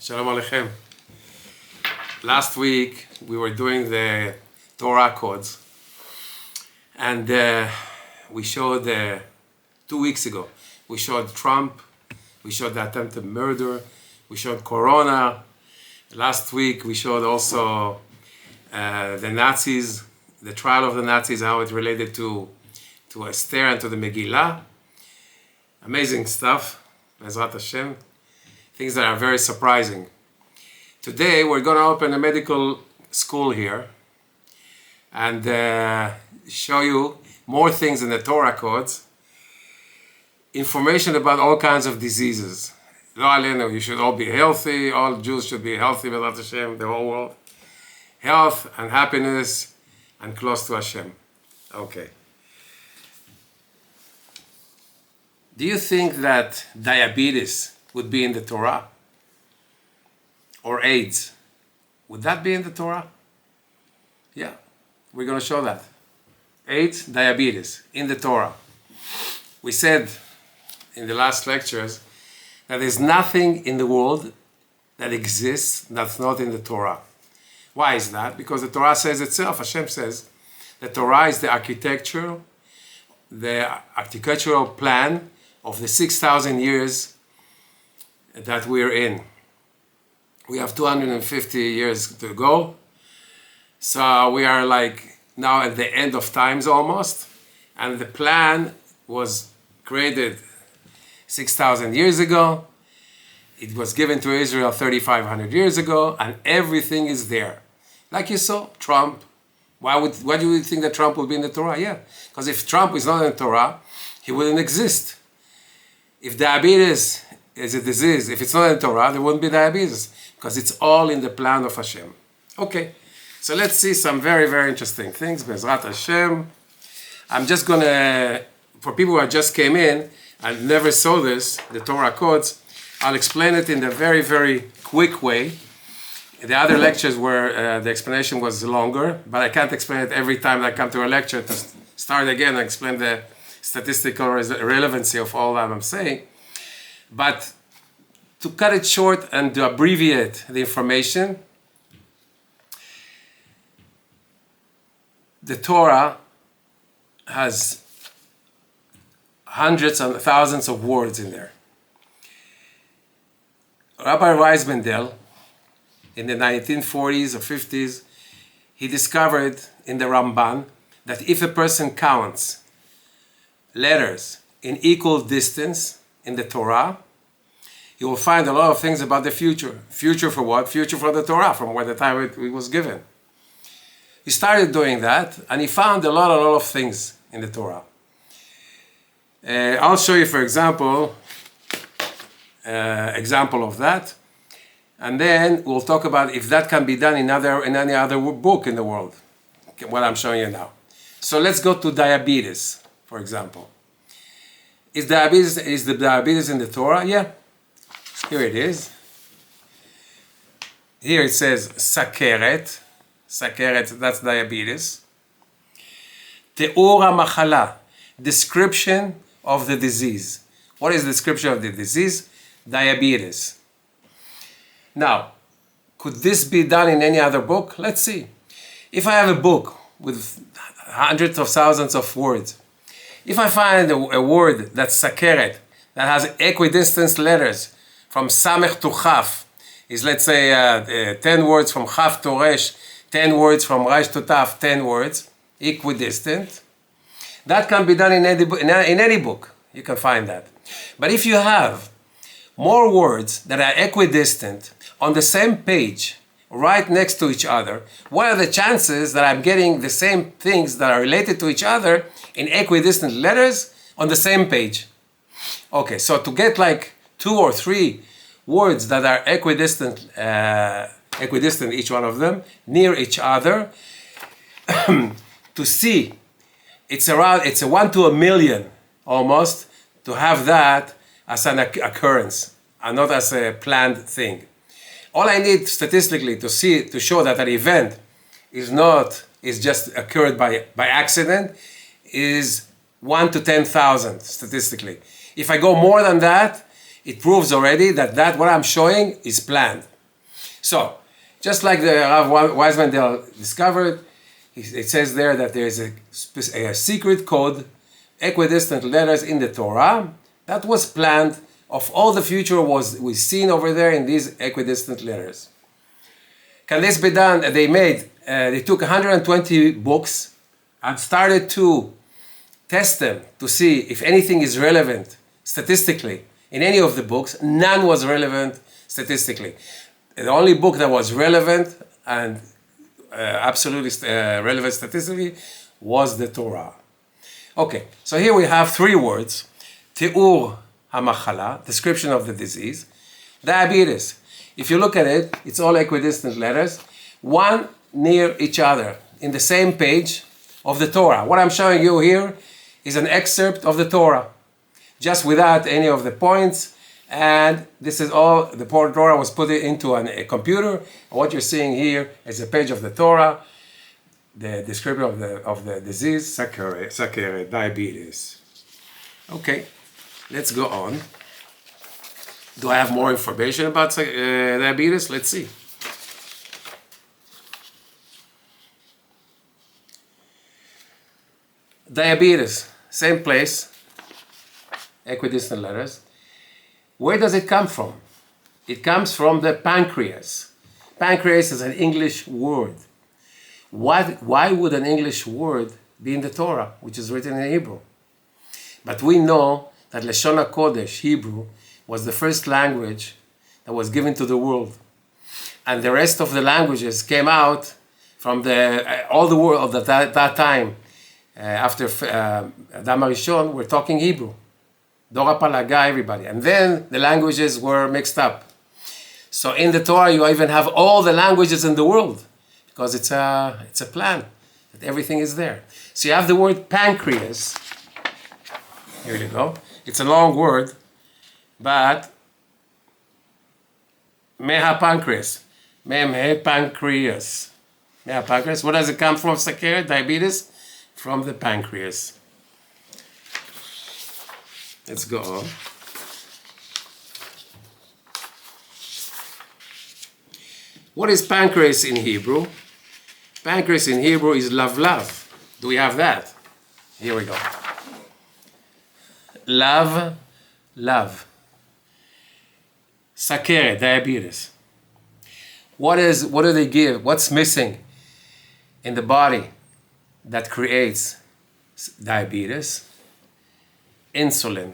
Shalom Aleichem. Last week we were doing the Torah codes, and we showed 2 weeks ago. We showed Trump, we showed the attempted murder, we showed Corona. Last week we showed also the Nazis, the trial of the Nazis, how it related to Esther and to the Megillah. Amazing stuff, Bezrat Hashem. Things that are very surprising. Today we're going to open a medical school here and show you more things in the Torah codes, information about all kinds of diseases. Lo alenu, you should all be healthy, all Jews should be healthy, Bezrat Hashem, the whole world. Health and happiness and close to Hashem. Okay. Do you think that diabetes would be in the Torah? Or AIDS? Would that be in the Torah? Yeah, we're going to show that. AIDS, diabetes, in the Torah. We said in the last lectures that there's nothing in the world that exists that's not in the Torah. Why is that? Because the Torah says itself, Hashem says, the Torah is the architectural plan of the 6,000 years that we're in. We have 250 years to go. So we are like now at the end of times almost. And the plan was created 6,000 years ago. It was given to Israel 3,500 years ago, and everything is there. Like you saw, Trump. Why do you think that Trump will be in the Torah? Yeah, because if Trump is not in the Torah, he wouldn't exist. If diabetes is a disease, if it's not in Torah, there wouldn't be diabetes, because it's all in the plan of Hashem. Okay, so let's see some very, very interesting things. Bezrat Hashem. I'm just going to, for people who just came in and never saw this, the Torah codes, I'll explain it in a very, very quick way. The other lectures where the explanation was longer, but I can't explain it every time I come to a lecture to start again and explain the statistical relevancy of all that I'm saying. But to cut it short and to abbreviate the information, the Torah has hundreds and thousands of words in there. Rabbi Weizmandel, in the 1940s or 50s, he discovered in the Ramban that if a person counts letters in equal distance in the Torah, you will find a lot of things about the future. Future for what? Future for the Torah, from where the time it was given. He started doing that, and he found a lot of things in the Torah. I'll show you, for example, example of that, and then we'll talk about if that can be done in any other book in the world, what I'm showing you now. So let's go to diabetes, for example. Is the diabetes in the Torah? Yeah. Here it is. Here it says sakeret. Sakeret, that's diabetes. Te'or ha'machala, description of the disease. What is the description of the disease? Diabetes. Now, could this be done in any other book? Let's see. If I have a book with hundreds of thousands of words, if I find a word that's sakeret, that has equidistant letters from samech to chaf, is let's say 10 words from chaf to resh, 10 words from resh to taf, 10 words, equidistant, that can be done in any book. You can find that. But if you have more words that are equidistant on the same page, right next to each other, what are the chances that I'm getting the same things that are related to each other in equidistant letters on the same page? Okay, so to get like 2 or 3 words that are equidistant, each one of them, near each other, to see, it's a 1 to 1,000,000 almost, to have that as an occurrence and not as a planned thing. All I need statistically to show that an event is just occurred by accident is 1 to 10,000 statistically. If I go more than that, it proves already that what I'm showing is planned. So, just like the Rav Weizmann discovered, it says there that there is a secret code, equidistant letters in the Torah that was planned. Of all the future was seen over there in these equidistant letters. Can this be done? They took 120 books and started to test them to see if anything is relevant statistically in any of the books. None was relevant statistically. The only book that was relevant and absolutely relevant statistically was the Torah. Okay, so here we have three words. Te'ur HaMachala, description of the disease. Diabetes. If you look at it, it's all equidistant letters, one near each other in the same page of the Torah. What I'm showing you here is an excerpt of the Torah, just without any of the points. And this is all, the Torah was put into a computer. And what you're seeing here is a page of the Torah, the description of the disease, sakeret, diabetes. Okay, let's go on. Do I have more information about diabetes? Let's see. Diabetes, same place, equidistant letters. Where does it come from? It comes from the pancreas. Pancreas is an English word. Why would an English word be in the Torah, which is written in Hebrew? But we know that Lashon HaKodesh, Hebrew, was the first language that was given to the world. And the rest of the languages came out from all the world at that time. After Adam HaRishon, we're talking Hebrew. Dora Palaga, everybody. And then the languages were mixed up. So in the Torah, you even have all the languages in the world, because it's a plan, that everything is there. So you have the word pancreas. Here you go. It's a long word, but meha pancreas. Pancreas. Meha pancreas. What does it come from? Sakeret, diabetes? From the pancreas. Let's go on. What is pancreas in Hebrew? Pancreas in Hebrew is lav. Do we have that? Here we go. Lav. Sakeret, diabetes. What do they give? What's missing in the body that creates diabetes? Insulin.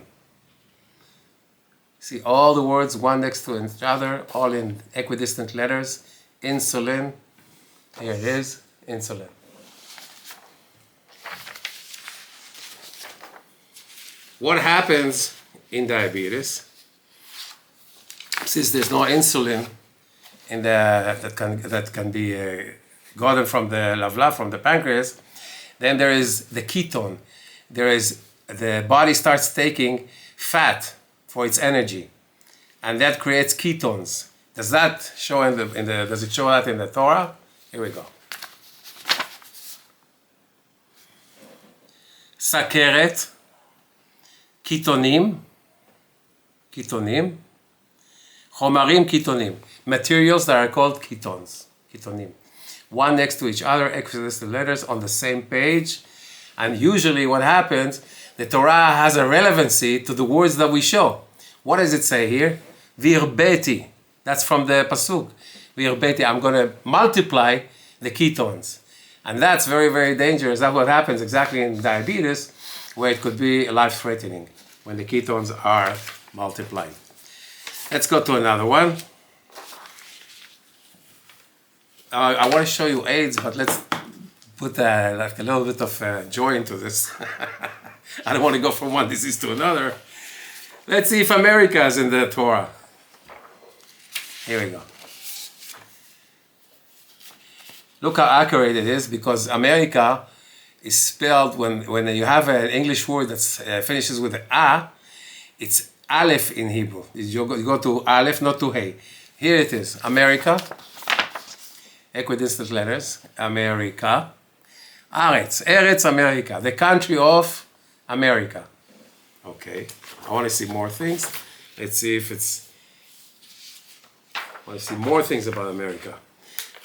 See all the words one next to each other, all in equidistant letters. Insulin. Here it is, insulin. What happens in diabetes? Since there's no insulin in that can be gotten from the lav, from the pancreas, then there is the ketone. The body starts taking fat for its energy, and that creates ketones. Does that show does it show that in the Torah? Here we go. Sakeret, ketonim, chomarim ketonim, materials that are called ketones, ketonim. One next to each other, equidistant letters on the same page. And usually what happens, the Torah has a relevancy to the words that we show. What does it say here? Virbeti. That's from the Pasuk. Virbeti. I'm going to multiply the ketones. And that's very, very dangerous. That's what happens exactly in diabetes, where it could be life-threatening when the ketones are multiplied. Let's go to another one. I want to show you AIDS, but let's put like a little bit of joy into this. I don't want to go from one disease to another. Let's see if America is in the Torah. Here we go. Look how accurate it is, because America is spelled, when you have an English word that finishes with an A, it's Aleph in Hebrew. You go to Aleph, not to Hey. Here it is, America. Equidistant letters, America. Aretz, Eretz America, the country of America. Okay, I want to see more things. Let's see if it's... I want to see more things about America.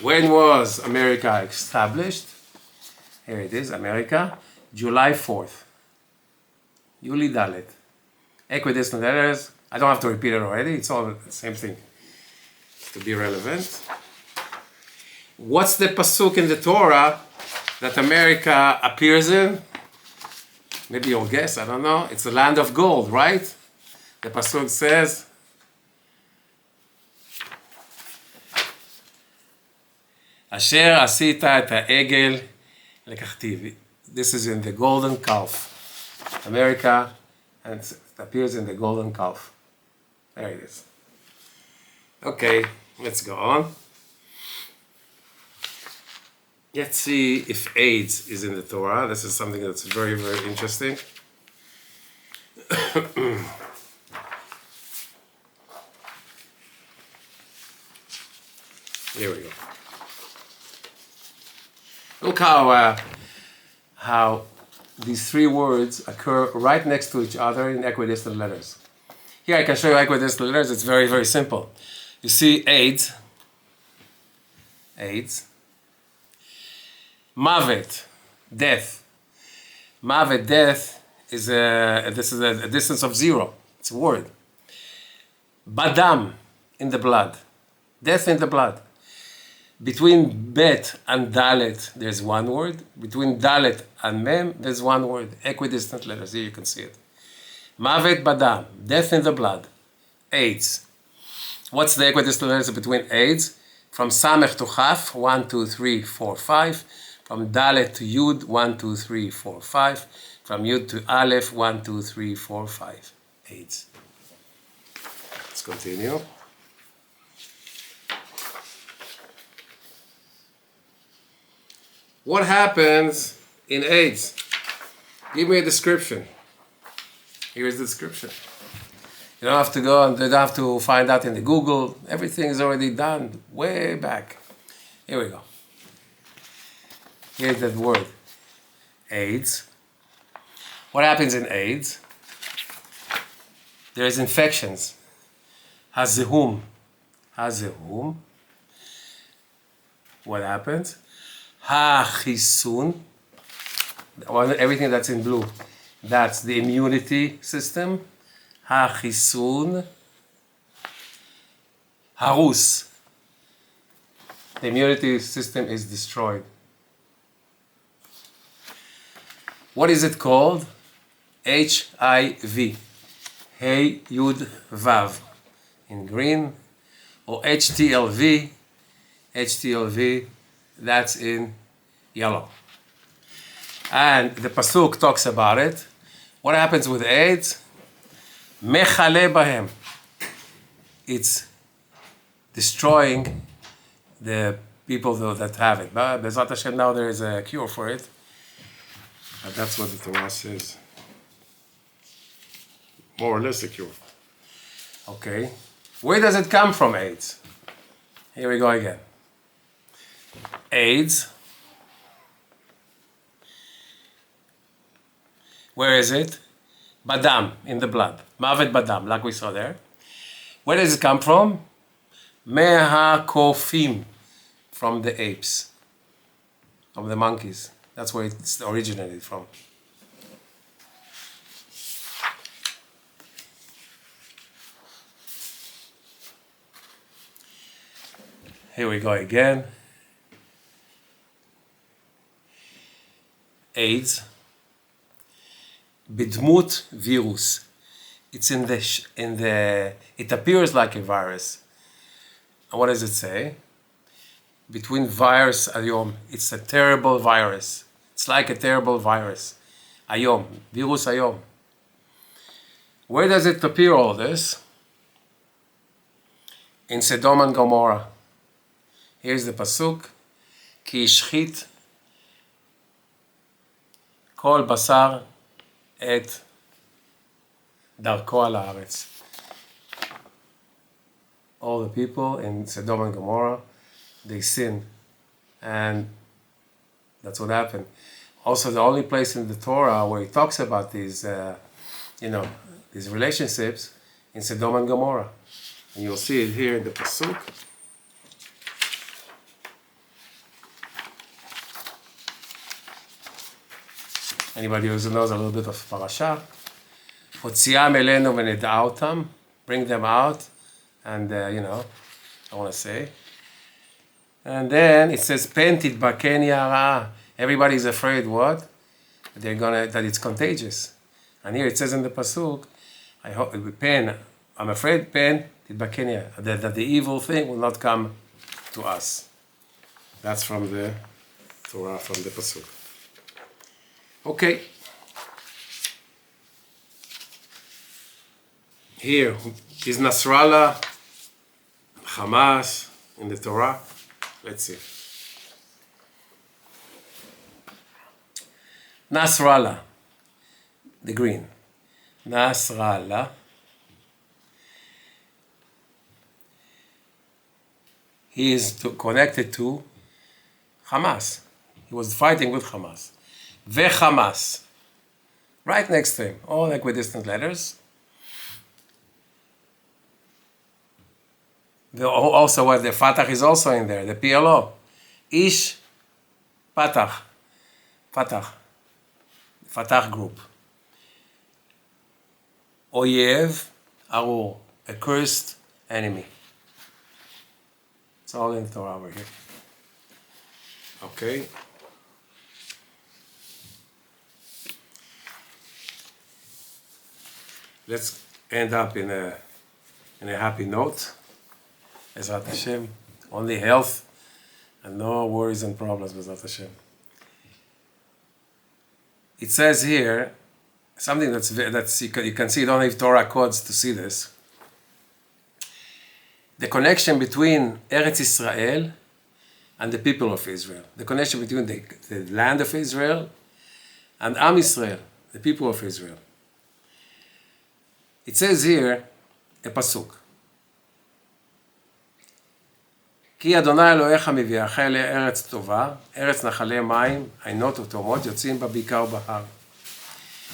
When was America established? Here it is, America. July 4th. Yuli Dalet. Equidistant letters. I don't have to repeat it already. It's all the same thing. To be relevant. What's the pasuk in the Torah that America appears in? Maybe you'll guess, I don't know. It's the land of gold, right? The pasuk says, Asher asita et ha'egel lekachti. This is in the golden calf. America, and it appears in the golden calf. There it is. Okay, let's go on. Let's see if AIDS is in the Torah. This is something that's very, very interesting. Here we go. Look how these three words occur right next to each other in equidistant letters. Here I can show you equidistant letters. It's very, very simple. You see AIDS. Mavet, death. Mavet, death, this is a distance of 0. It's a word. Badam, in the blood. Death in the blood. Between Bet and Dalet, there's one word. Between Dalet and Mem, there's one word. Equidistant letters. Here you can see it. Mavet Badam, death in the blood. AIDS. What's the equidistant letters between AIDS? From Samech to Chaf, 1, 2, 3, 4, 5. From Dalet to Yud, 1, 2, 3, 4, 5. From Yud to Aleph, 1, 2, 3, 4, 5. AIDS. Let's continue. What happens in AIDS? Give me a description. Here's the description. You don't have to go and you don't have to find out in the Google. Everything is already done way back. Here we go. Here's that word. AIDS. What happens in AIDS? There's infections. Hazehum. What happens? Ha-chisun. Everything that's in blue. That's the immunity system. Ha-chisun. Harus. The immunity system is destroyed. What is it called? HIV. Hey Yud Vav. In green. Or HTLV. HTLV. That's in yellow. And the pasuk talks about it. What happens with AIDS? Mechale bahem. It's destroying the people that have it. But Bezat Hashem, now there is a cure for it. But that's what the Torah says. More or less a cure. Okay. Where does it come from, AIDS? Here we go again. AIDS. Where is it? Badam, in the blood. Mavet badam, like we saw there. Where does it come from? Mehakofim, from the apes, from the monkeys. That's where it's originated from. Here we go again. AIDS. Bidmut virus. It's it appears like a virus. And what does it say? Between virus ayom. It's a terrible virus. It's like a terrible virus. Ayom. Virus ayom. Where does it appear, all this? In Sodom and Gomorrah. Here's the pasuk. Ki ishchit kol basar et darko al haaretz. All the people in Sodom and Gomorrah, they sin, and that's what happened. Also, the only place in the Torah where it talks about these, these relationships in Sodom and Gomorrah. And you'll see it here in the Pasuk. Anybody who knows a little bit of Parasha. הוציאם אלינו ונדע אותם, bring them out, and I want to say. And then it says, פן תדבקני הרעה. Everybody is afraid, what? That it's contagious. And here it says in the Pasuk, I'm afraid, פן תדבקני, that the evil thing will not come to us. That's from the Torah, from the Pasuk. Okay. Here is Nasrallah, Hamas in the Torah. Let's see. Nasrallah, the green. Nasrallah. He is connected to Hamas. He was fighting with Hamas. Ve-Hamas. Right next to him, all equidistant letters. Also, what the Fatah is also in there, the PLO. Ish Fatah. Fatah group. Oyev Arur, a cursed enemy. It's all in the Torah over here. Okay. Let's end up in a happy note. Bezrat Hashem, only health and no worries and problems, Bezrat Hashem. It says here something that's you can see. You don't need Torah codes to see this. The connection between Eretz Israel and the people of Israel. The connection between the land of Israel and Am Israel, the people of Israel. It says here a pasuk. כי אדוני אלוהיך מביאך לארץ טובה, ארץ נחלי מים, עינות ותהומות יוצאים בה בעיקר בהר.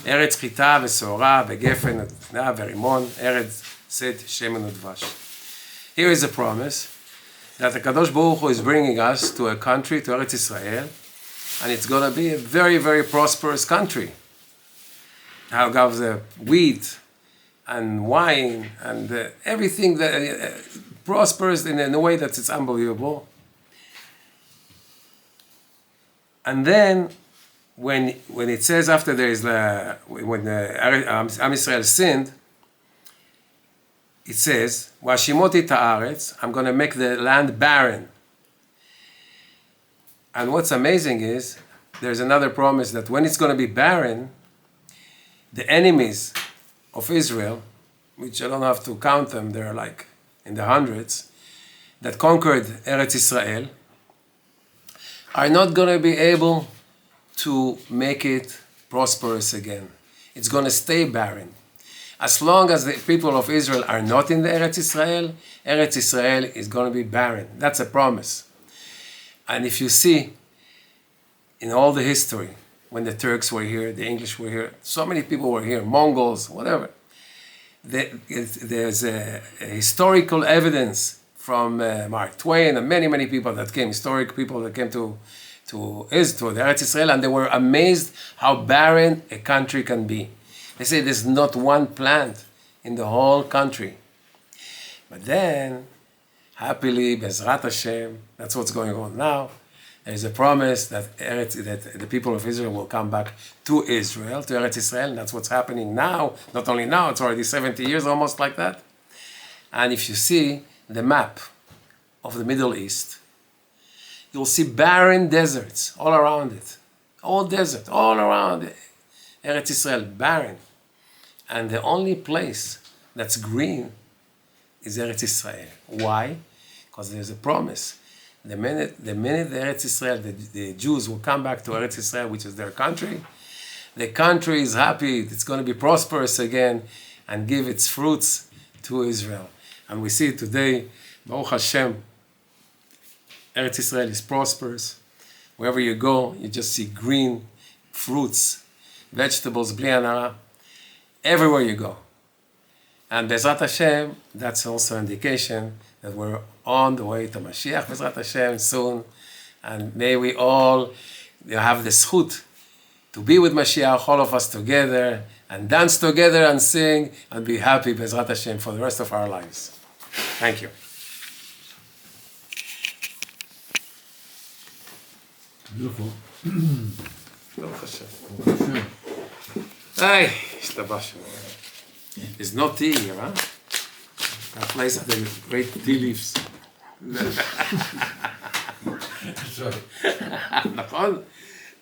ארץ חיטה ושעורה וגפן ודפנה ורימון, ארץ שד שמן ודבש. Here is a promise that the Kadosh Baruch Hu is bringing us to a country, to Eretz Israel, and it's going to be a very, very prosperous country. How goes the wheat and wine and everything that prospers in a way that it's unbelievable. And then when it says after there is when Am Israel sinned, it says, "Washimoti ta'aretz," I'm going to make the land barren. And what's amazing is there's another promise that when it's going to be barren, the enemies of Israel, which I don't have to count them, they're like in the hundreds, that conquered Eretz Israel, are not going to be able to make it prosperous again. It's going to stay barren. As long as the people of Israel are not in the Eretz Israel is going to be barren. That's a promise. And if you see, in all the history, when the Turks were here, the English were here, so many people were here, Mongols, whatever. There's a historical evidence from Mark Twain and many, many people that came, historic people that came to the Eretz Israel, and they were amazed how barren a country can be. They say there's not one plant in the whole country. But then, happily, Bezrat Hashem, that's what's going on now. There's a promise that the people of Israel will come back to Israel, to Eretz Israel, and that's what's happening now. Not only now, it's already 70 years almost like that. And if you see the map of the Middle East, you'll see barren deserts all around it. All desert, all around it. Eretz Israel, barren. And the only place that's green is Eretz Israel. Why? Because there's a promise. The minute the Eretz Israel, the Jews will come back to Eretz Israel, which is their country, the country is happy, it's going to be prosperous again, and give its fruits to Israel. And we see today, Baruch Hashem, Eretz Israel is prosperous. Wherever you go, you just see green fruits, vegetables, bli hanara, everywhere you go. And Bezrat Hashem, that's also indication that we're on the way to Mashiach, Bezrat Hashem, soon. And may we all have the zchut to be with Mashiach, all of us together, and dance together and sing and be happy, Bezrat Hashem, for the rest of our lives. Thank you. Beautiful. Baruch Hashem. Hey, ishtabashim. There's no tea here, huh? That place had the great tea leaves. Sorry. נכון?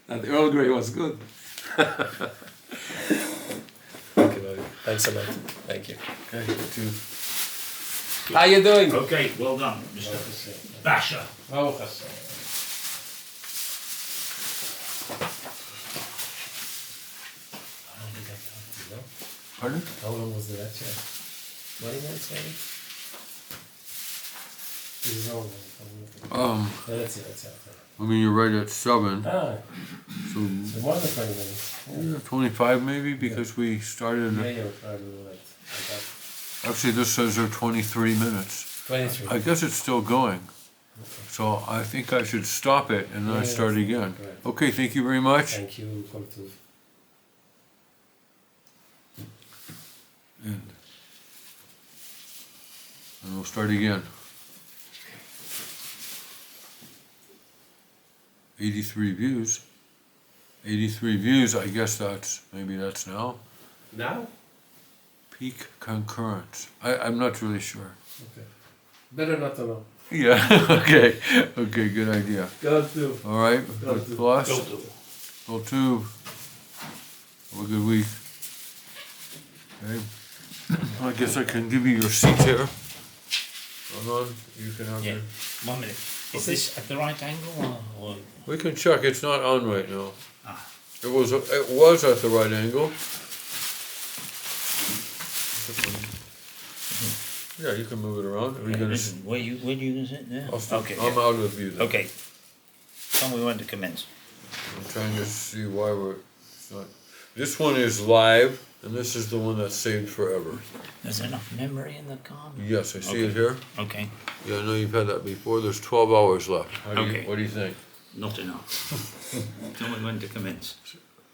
That Earl Grey was good. Thank you, Lord. Thanks a lot. Thank you. Okay, two. How you doing? Okay, well done, Mr. BASHA. Baruch Hashem. Pardon? How long was the lecture? 20 minutes maybe? This is all. Let's see. I mean, you're right at 7, Ah, so so more than 20 minutes. yeah, 25 maybe, because we started, Yeah, you're probably late. actually this says they're 23 minutes. 23. I guess it's still going. So I think I should stop it and then Yeah, start that's again. correct. Okay, thank you very much. Thank you. Come to. And we'll start again. 83 views. 83 views, I guess maybe that's now. Now? Peak concurrence. I'm not really sure. Okay. Better not to know. Yeah, okay, good idea. Go to. All right, Go good to. boss. Go to. Go to. Have a good week. Okay. I guess I can give you your seat here. Hold on, you can have Yeah, your... 1 minute. Is this at the right angle or? We can check, it's not on right now. Ah. It was at the right angle. Yeah, you can move it around. Are we Yeah, gonna listen, where you gonna sit there? Okay, I'm yeah. out of view then. Okay. Tell me when to commence. I'm trying to see why it's not. This one is live, and this is the one that's saved forever. There's enough memory in the car? Yes, I see Okay. it here. Okay, Yeah, I know you've had that before. There's 12 hours left. Okay. What do you think? not enough. Tell me when to commence.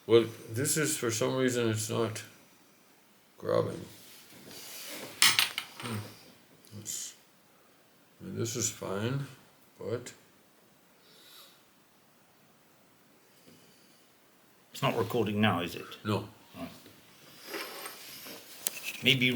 Well, this is, for some reason, it's not grabbing. This is fine, but It's not recording now, is it? no. Maybe